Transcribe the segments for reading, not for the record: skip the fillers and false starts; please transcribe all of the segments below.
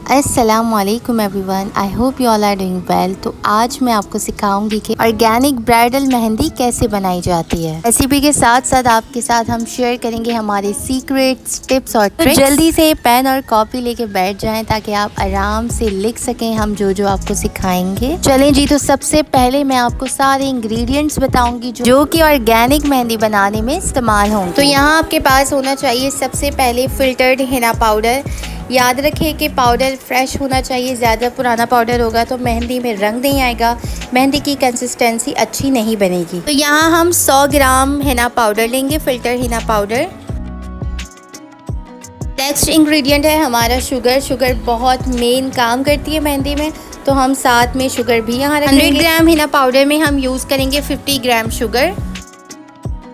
अस्सलामुअलैकुम everyone, I hope you all are doing well. तो आज मैं आपको सिखाऊंगी कि ऑर्गेनिक ब्राइडल मेहंदी कैसे बनाई जाती है। रेसिपी के साथ साथ आपके साथ हम शेयर करेंगे हमारे सीक्रेट्स, टिप्स और ट्रिक्स। तो जल्दी से पेन और कॉपी लेके बैठ जाएं ताकि आप आराम से लिख सकें हम जो जो आपको सिखाएंगे। चलें जी, तो सबसे पहले मैं आपको सारे इंग्रेडिएंट्स बताऊंगी जो कि ऑर्गेनिक मेहंदी बनाने में इस्तेमाल होंगे। तो यहाँ आपके पास होना चाहिए सबसे पहले फिल्टर्ड हिना पाउडर। याद रखें कि पाउडर फ्रेश होना चाहिए, ज़्यादा पुराना पाउडर होगा तो मेहंदी में रंग नहीं आएगा, मेहंदी की कंसिस्टेंसी अच्छी नहीं बनेगी। तो यहाँ हम 100 ग्राम हिना पाउडर लेंगे, filter Hina powder. Next ingredient है हमारा शुगर। शुगर बहुत मेन काम करती है मेहंदी में, तो हम साथ में शुगर भी यहाँ रखेंगे। 100 ग्राम हिना पाउडर में हम यूज़ करेंगे 50 ग्राम शुगर।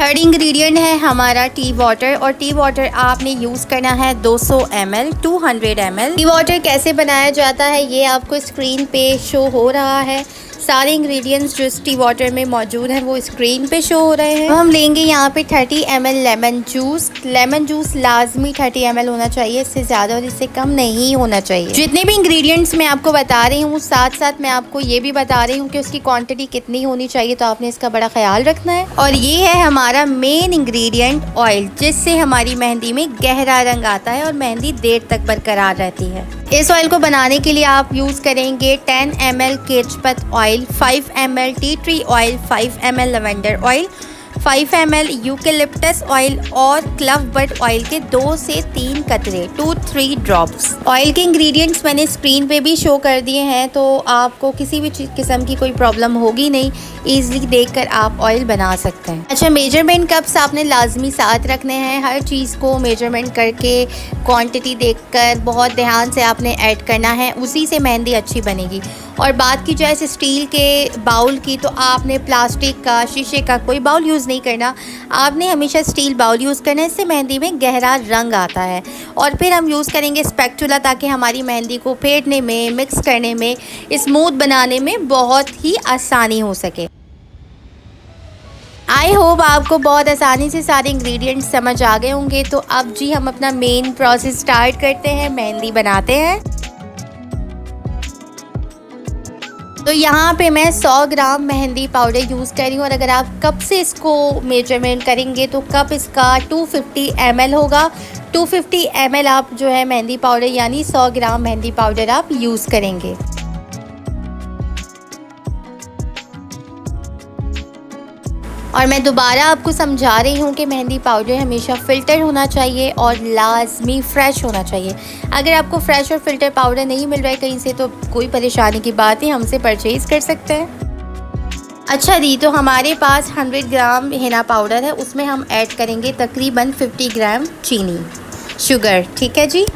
थर्ड इंग्रेडिएंट है हमारा टी वाटर, और टी वाटर आपने यूज़ करना है 200 ml, 200 ml। टी वाटर कैसे बनाया जाता है ये आपको स्क्रीन पे शो हो रहा है। सारे इंग्रेडिएंट्स जो टी वाटर में मौजूद हैं वो स्क्रीन पे शो हो रहे हैं। तो हम लेंगे यहाँ पे 30 ml lemon juice. Lemon juice लाजमी 30 ml होना चाहिए, इससे ज़्यादा और इससे कम नहीं होना चाहिए। जितने भी इंग्रेडिएंट्स मैं आपको बता रही हूँ साथ साथ मैं आपको ये भी बता रही हूँ कि उसकी क्वांटिटी कितनी होनी चाहिए, तो आपने इसका बड़ा ख्याल रखना है। और ये है हमारा मेन इंग्रेडिएंट ऑयल, जिससे हमारी मेहंदी में गहरा रंग आता है और मेहंदी देर तक बरकरार रहती है। इस ऑयल को बनाने के लिए आप यूज़ करेंगे 10 ml केचपत oil, 5 ml tea tree oil, 5 ml lavender oil, 5 ml eucalyptus oil और क्लव बड ऑयल के 2 से 3 कतरे, 2-3 ड्रॉप्स। ऑयल के इंग्रेडिएंट्स मैंने स्क्रीन पे भी शो कर दिए हैं, तो आपको किसी भी किस्म की कोई प्रॉब्लम होगी नहीं, ईजिली देखकर आप ऑयल बना सकते हैं। अच्छा, मेजरमेंट कप्स आपने लाजमी साथ रखने हैं। हर चीज़ को मेजरमेंट करके, क्वांटिटी देखकर बहुत ध्यान से आपने ऐड करना है, उसी से मेहंदी अच्छी बनेगी। और बात की जाए स्टील के बाउल की, तो आपने प्लास्टिक का, शीशे का कोई बाउल यूज़ नहीं करना, आपने हमेशा स्टील बाउल यूज़ करना है, इससे मेहंदी में गहरा रंग आता है। और फिर हम यूज़ करेंगे स्पैचुला, ताकि हमारी मेहंदी को फेंटने में, मिक्स करने में, स्मूथ बनाने में बहुत ही आसानी हो सके। आई होप आपको बहुत आसानी से सारे इंग्रेडिएंट्स समझ आ गए होंगे। तो अब जी हम अपना मेन प्रोसेस स्टार्ट करते हैं, मेहंदी बनाते हैं। तो यहाँ पे मैं 100 ग्राम मेहंदी पाउडर यूज़ कर रही हूँ, और अगर आप कप से इसको मेजरमेंट करेंगे तो कप इसका 250 ml होगा। 250 ml आप जो है मेहंदी पाउडर यानी 100 ग्राम मेहंदी पाउडर आप यूज़ करेंगे। और मैं दोबारा आपको समझा रही हूँ कि मेहंदी पाउडर हमेशा फ़िल्टर होना चाहिए और लाजमी फ़्रेश होना चाहिए। अगर आपको फ़्रेश और फ़िल्टर पाउडर नहीं मिल रहा है कहीं से, तो कोई परेशानी की बात नहीं, हमसे परचेज़ कर सकते हैं। अच्छा दी, तो हमारे पास 100 ग्राम हिना पाउडर है, उसमें हम ऐड करेंगे तकरीबन 50 ग्राम चीनी, शुगर। ठीक है जी।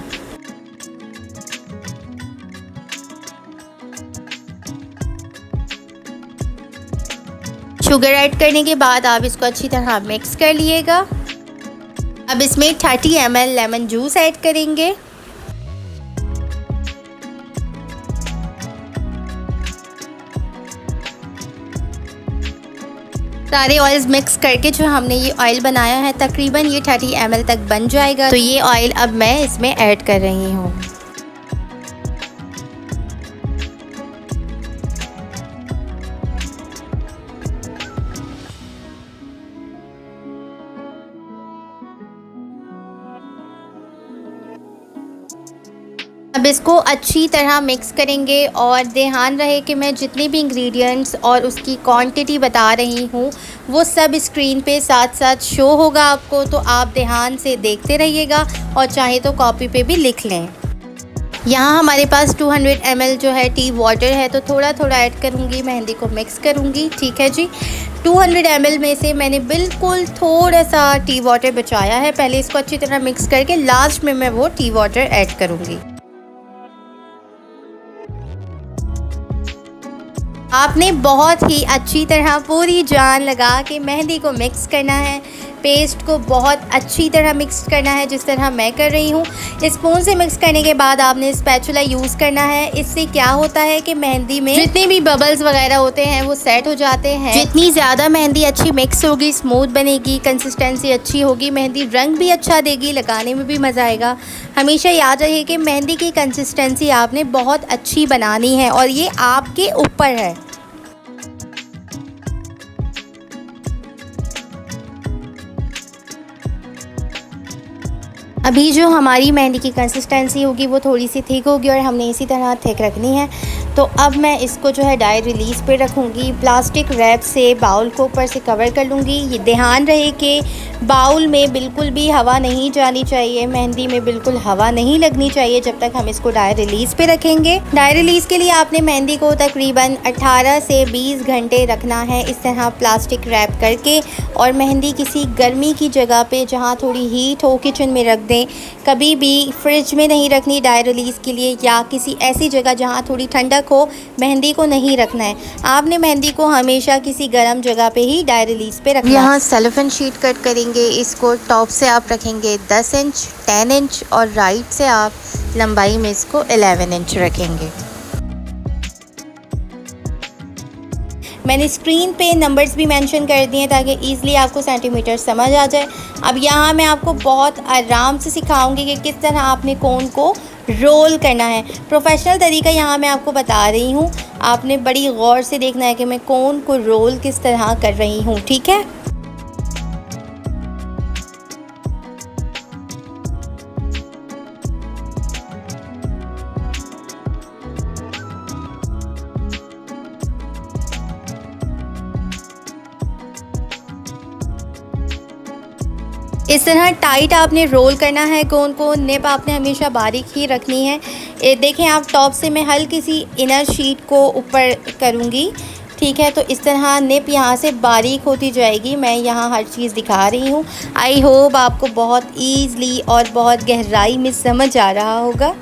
शुगर ऐड करने के बाद आप इसको अच्छी तरह मिक्स कर लिएगा। अब इसमें 30 ml लेमन जूस ऐड करेंगे। सारे ऑयल्स मिक्स करके जो हमने ये ऑयल बनाया है, तकरीबन ये 30 ml तक बन जाएगा। तो ये ऑयल अब मैं इसमें ऐड कर रही हूँ। अब इसको अच्छी तरह मिक्स करेंगे, और ध्यान रहे कि मैं जितने भी इंग्रेडिएंट्स और उसकी क्वांटिटी बता रही हूँ वो सब स्क्रीन पे साथ साथ शो होगा आपको, तो आप ध्यान से देखते रहिएगा और चाहे तो कॉपी पे भी लिख लें। यहाँ हमारे पास 200 ml जो है टी वाटर है, तो थोड़ा थोड़ा ऐड करूँगी, मेहंदी को मिक्स करूँगी। ठीक है जी। 200 ml में से मैंने बिल्कुल थोड़ा सा टी वाटर बचाया है, पहले इसको अच्छी तरह मिक्स करके लास्ट में मैं वो टी वाटर ऐड करूँगी। आपने बहुत ही अच्छी तरह पूरी जान लगा के मेहंदी को मिक्स करना है, पेस्ट को बहुत अच्छी तरह मिक्स करना है, जिस तरह मैं कर रही हूँ। स्पून से मिक्स करने के बाद आपने स्पैचुला यूज़ करना है। इससे क्या होता है कि मेहंदी में जितने भी बबल्स वगैरह होते हैं वो सेट हो जाते हैं। जितनी ज़्यादा मेहंदी अच्छी मिक्स होगी, स्मूथ बनेगी, कंसिस्टेंसी अच्छी होगी, मेहंदी रंग भी अच्छा देगी, लगाने में भी मज़ा आएगा। हमेशा याद रहे कि मेहंदी की कंसिस्टेंसी आपने बहुत अच्छी बनानी है और ये आपके ऊपर है। अभी जो हमारी मेहंदी की कंसिस्टेंसी होगी वो थोड़ी सी थिक होगी और हमने इसी तरह थिक रखनी है। तो अब मैं इसको जो है ड्राई रिलीज़ पे रखूँगी। प्लास्टिक रैप से बाउल को ऊपर से कवर कर लूँगी। ये ध्यान रहे कि बाउल में बिल्कुल भी हवा नहीं जानी चाहिए, मेहंदी में बिल्कुल हवा नहीं लगनी चाहिए जब तक हम इसको ड्राई रिलीज़ पे रखेंगे। ड्राई रिलीज़ के लिए आपने मेहंदी को तकरीबन 18 से 20 घंटे रखना है, इस तरह प्लास्टिक रैप करके। और मेहंदी किसी गर्मी की जगह पे जहाँ थोड़ी हीट हो किचन में रख दें। कभी भी फ्रिज में नहीं रखनी ड्राई रिलीज़ के लिए, या किसी ऐसी जगह जहाँ थोड़ी ठंडक हो, मेहंदी को नहीं रखना है। आपने मेहंदी को हमेशा किसी गर्म जगह पे ही ड्राई रिलीज़ पे रखना है। यहाँ सेलोफेन शीट कट करेंगे। इसको टॉप से आप रखेंगे 10 इंच, 10 इंच और राइट से आप लंबाई में इसको 11 इंच रखेंगे। मैंने स्क्रीन पे नंबर्स भी मेंशन कर दिए ताकि ईज़िली आपको सेंटीमीटर समझ आ जाए। अब यहाँ मैं आपको बहुत आराम से सिखाऊंगी कि किस तरह आपने कोन को रोल करना है। प्रोफेशनल तरीका यहाँ मैं आपको बता रही हूँ, आपने बड़ी गौर से देखना है कि मैं कोन को रोल किस तरह कर रही हूँ, ठीक है। इस तरह टाइट आपने रोल करना है कोन को। निप आपने हमेशा बारीक ही रखनी है। देखें आप, टॉप से मैं हल्की सी इनर शीट को ऊपर करूँगी, ठीक है। तो इस तरह निप यहाँ से बारीक होती जाएगी। मैं यहाँ हर चीज़ दिखा रही हूँ। आई होप आपको बहुत ईज़िली और बहुत गहराई में समझ आ रहा होगा।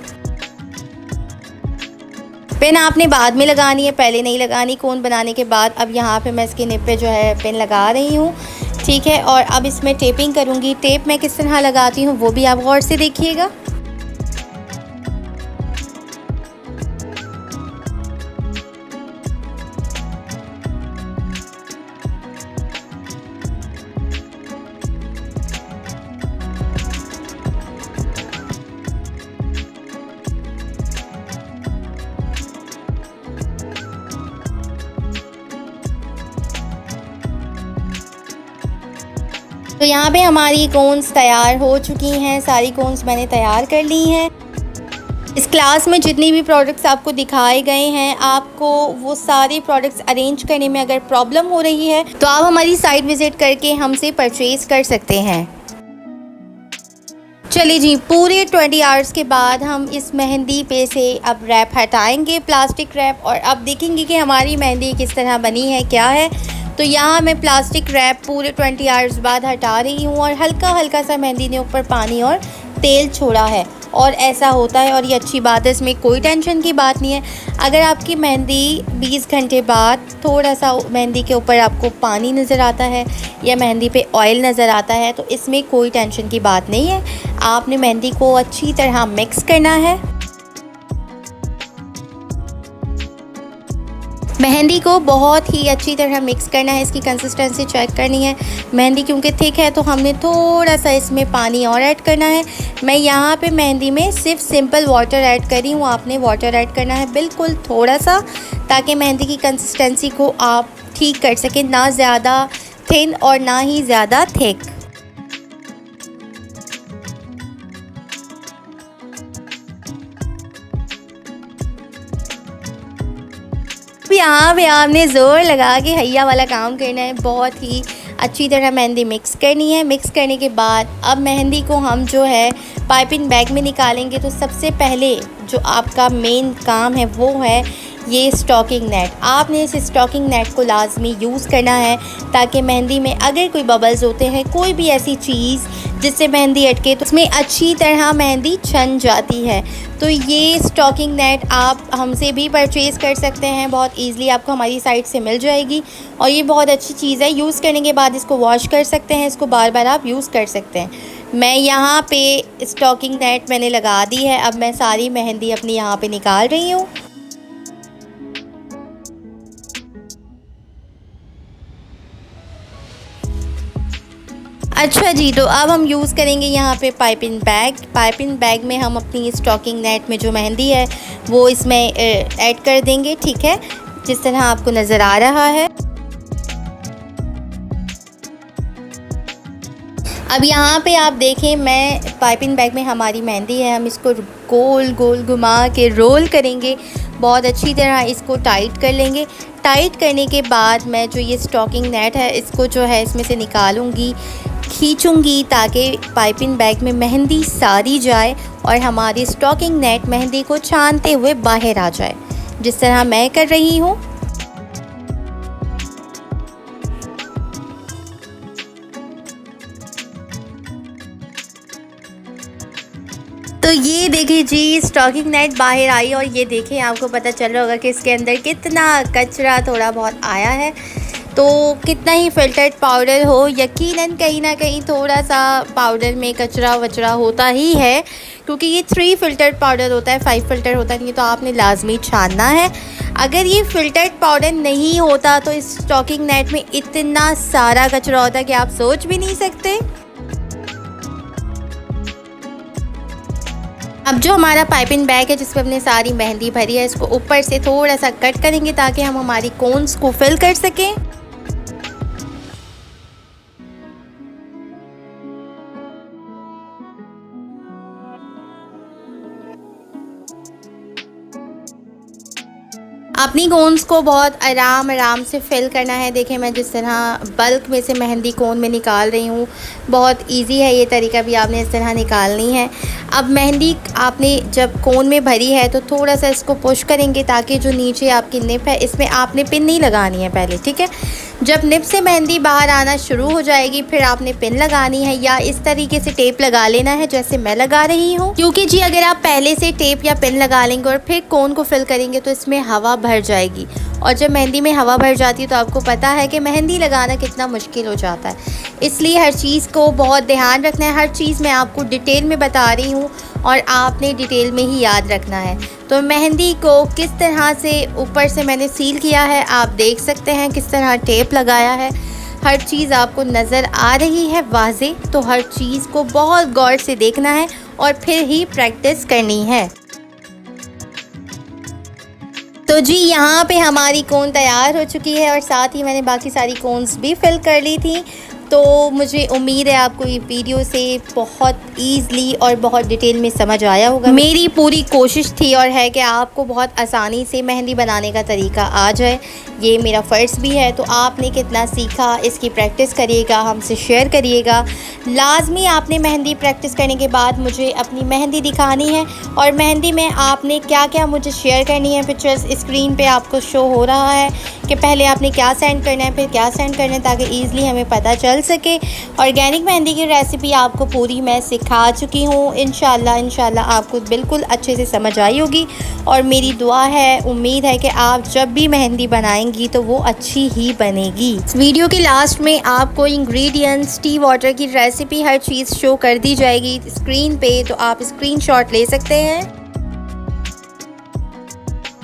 पेन आपने बाद में लगानी है, पहले नहीं लगानी कोन बनाने के बाद। अब यहाँ पे मैं इसके निप पे जो है पेन लगा रही हूँ, ठीक है। और अब इसमें टेपिंग करूँगी। टेप मैं किस तरह लगाती हूँ वो भी आप गौर से देखिएगा। तो यहाँ पे हमारी कोन्स तैयार हो चुकी हैं। सारी कोन्स मैंने तैयार कर ली हैं। इस क्लास में जितनी भी प्रोडक्ट्स आपको दिखाए गए हैं, आपको वो सारे प्रोडक्ट्स अरेंज करने में अगर प्रॉब्लम हो रही है तो आप हमारी साइट विज़िट करके हमसे परचेज़ कर सकते हैं। चलिए जी, पूरे 20 आवर्स के बाद हम इस मेहंदी पे से अब रैप हटाएंगे, प्लास्टिक रैप, और अब देखेंगे कि हमारी मेहंदी किस तरह बनी है, क्या है। तो यहाँ मैं प्लास्टिक रैप पूरे 20 आवर्स बाद हटा रही हूँ और हल्का हल्का सा मेहंदी ने ऊपर पानी और तेल छोड़ा है, और ऐसा होता है और ये अच्छी बात है, इसमें कोई टेंशन की बात नहीं है। अगर आपकी मेहंदी 20 घंटे बाद थोड़ा सा मेहंदी के ऊपर आपको पानी नज़र आता है या मेहंदी पे ऑयल नज़र आता है तो इसमें कोई टेंशन की बात नहीं है। आपने मेहंदी को अच्छी तरह मिक्स करना है। मेहंदी को बहुत ही अच्छी तरह मिक्स करना है, इसकी कंसिस्टेंसी चेक करनी है। मेहंदी क्योंकि थिक है तो हमने थोड़ा सा इसमें पानी और ऐड करना है। मैं यहाँ पे मेहंदी में सिर्फ सिंपल वाटर ऐड कर रही हूँ, आपने वाटर ऐड करना है बिल्कुल थोड़ा सा, ताकि मेहंदी की कंसिस्टेंसी को आप ठीक कर सकें, ना ज़्यादा थिन और ना ही ज़्यादा थिक। यहाँ पे आपने ज़ोर लगा के हैया वाला काम करना है, बहुत ही अच्छी तरह मेहंदी मिक्स करनी है। मिक्स करने के बाद अब मेहंदी को हम जो है पाइपिंग बैग में निकालेंगे। तो सबसे पहले जो आपका मेन काम है वो है ये स्टॉकिंग नेट। आपने इस स्टॉकिंग नेट को लाजमी यूज़ करना है ताकि मेहंदी में अगर कोई बबल्स होते हैं, कोई भी ऐसी चीज़ जिससे मेहंदी अटके, तो उसमें अच्छी तरह मेहंदी छन जाती है। तो ये स्टॉकिंग नेट आप हमसे भी परचेज़ कर सकते हैं, बहुत ईज़िली आपको हमारी साइट से मिल जाएगी। और ये बहुत अच्छी चीज़ है, यूज़ करने के बाद इसको वॉश कर सकते हैं, इसको बार बार आप यूज़ कर सकते हैं। मैं यहाँ पे स्टॉकिंग नेट मैंने लगा दी है। अब मैं सारी मेहंदी अपनी यहाँ पे निकाल रही हूँ। अच्छा जी, तो अब हम यूज़ करेंगे यहाँ पे पाइपिंग बैग। पाइपिंग बैग में हम अपनी स्टॉकिंग नेट में जो मेहंदी है वो इसमें ऐड कर देंगे, ठीक है, जिस तरह आपको नज़र आ रहा है। अब यहाँ पे आप देखें, मैं पाइपिंग बैग में हमारी मेहंदी है, हम इसको गोल गोल घुमा के रोल करेंगे, बहुत अच्छी तरह इसको टाइट कर लेंगे। टाइट करने के बाद मैं जो ये स्टॉकिंग नेट है इसको जो है इसमें से निकालूंगी, खींचूंगी ताकि पाइपिंग बैग में मेहंदी सारी जाए और हमारी स्टॉकिंग नेट मेहंदी को छानते हुए बाहर आ जाए, जिस तरह मैं कर रही हूँ। तो ये देखिए जी, स्टॉकिंग नेट बाहर आई और ये देखिए आपको पता चल रहा होगा कि इसके अंदर कितना कचरा थोड़ा बहुत आया है। तो कितना ही फ़िल्टर्ड पाउडर हो, यकीनन कहीं ना कहीं थोड़ा सा पाउडर में कचरा वचरा होता ही है, क्योंकि ये 3 फ़िल्टर्ड पाउडर होता है, 5 फ़िल्टर होता नहीं है, तो आपने लाजमी छानना है। अगर ये फ़िल्टर्ड पाउडर नहीं होता तो इस स्टॉकिंग नेट में इतना सारा कचरा होता कि आप सोच भी नहीं सकते। अब जो हमारा पाइपिंग बैग है जिस पर हमने सारी मेहंदी भरी है, इसको ऊपर से थोड़ा सा कट करेंगे ताकि हम हमारी कोन्स को फिल कर सकें। अपनी कोन्स को बहुत आराम से फिल करना है। देखें मैं जिस तरह बल्क में से मेहंदी कोन में निकाल रही हूँ, बहुत इजी है ये तरीका भी, आपने इस तरह निकालनी है। अब मेहंदी आपने जब कोन में भरी है तो थोड़ा सा इसको पुश करेंगे ताकि जो नीचे आपकी निप है इसमें आपने पिन नहीं लगानी है पहले, ठीक है। जब निप से मेहंदी बाहर आना शुरू हो जाएगी फिर आपने पिन लगानी है, या इस तरीके से टेप लगा लेना है जैसे मैं लगा रही हूँ, क्योंकि जी अगर आप पहले से टेप या पिन लगा लेंगे और फिर कोन को फिल करेंगे तो इसमें हवा भर जाएगी, और जब मेहंदी में हवा भर जाती है तो आपको पता है कि मेहंदी लगाना कितना मुश्किल हो जाता है। इसलिए हर चीज़ को बहुत ध्यान रखना है। हर चीज़ मैं आपको डिटेल में बता रही हूँ और आपने डिटेल में ही याद रखना है। तो मेहंदी को किस तरह से ऊपर से मैंने सील किया है आप देख सकते हैं, किस तरह टेप लगाया है, हर चीज़ आपको नज़र आ रही है वाज़े। तो हर चीज़ को बहुत गौर से देखना है और फिर ही प्रैक्टिस करनी है। तो जी यहाँ पे हमारी कोन तैयार हो चुकी है और साथ ही मैंने बाकी सारी कोन्स भी फिल कर ली थी। तो मुझे उम्मीद है आपको ये वीडियो से बहुत ईज़िली और बहुत डिटेल में समझ आया होगा। मेरी पूरी कोशिश थी और है कि आपको बहुत आसानी से मेहंदी बनाने का तरीका आ जाए, ये मेरा फ़र्ज़ भी है। तो आपने कितना सीखा इसकी प्रैक्टिस करिएगा, हमसे शेयर करिएगा। लाजमी आपने मेहंदी प्रैक्टिस करने के बाद मुझे अपनी मेहंदी दिखानी है और मेहंदी में आपने क्या क्या मुझे शेयर करनी है। पिक्चर्स स्क्रीन पे आपको शो हो रहा है कि पहले आपने क्या सेंड करना है फिर क्या सेंड करना है, ताकि ईज़िली हमें पता चल सके। ऑर्गेनिक मेहंदी की रेसिपी आपको पूरी मैं सिखा चुकी हूँ। इंशाल्लाह आपको बिल्कुल अच्छे से समझ आई होगी और मेरी दुआ है, उम्मीद है कि आप जब भी मेहंदी बनाएंगी तो वो अच्छी ही बनेगी। वीडियो के लास्ट में आपको इंग्रेडिएंट्स, टी वाटर की रेसिपी, हर चीज़ शो कर दी जाएगी स्क्रीन पे, तो आप स्क्रीनशॉट ले सकते हैं।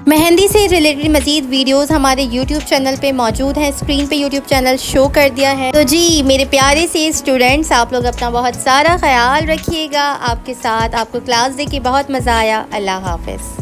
मेहंदी से रिलेटेड मज़ीद वीडियोस हमारे YouTube चैनल पे मौजूद हैं। स्क्रीन पे YouTube चैनल शो कर दिया है। तो जी मेरे प्यारे से स्टूडेंट्स, आप लोग अपना बहुत सारा ख्याल रखिएगा। आपके साथ आपको क्लास दे के बहुत मज़ा आया। अल्लाह हाफ़िज़।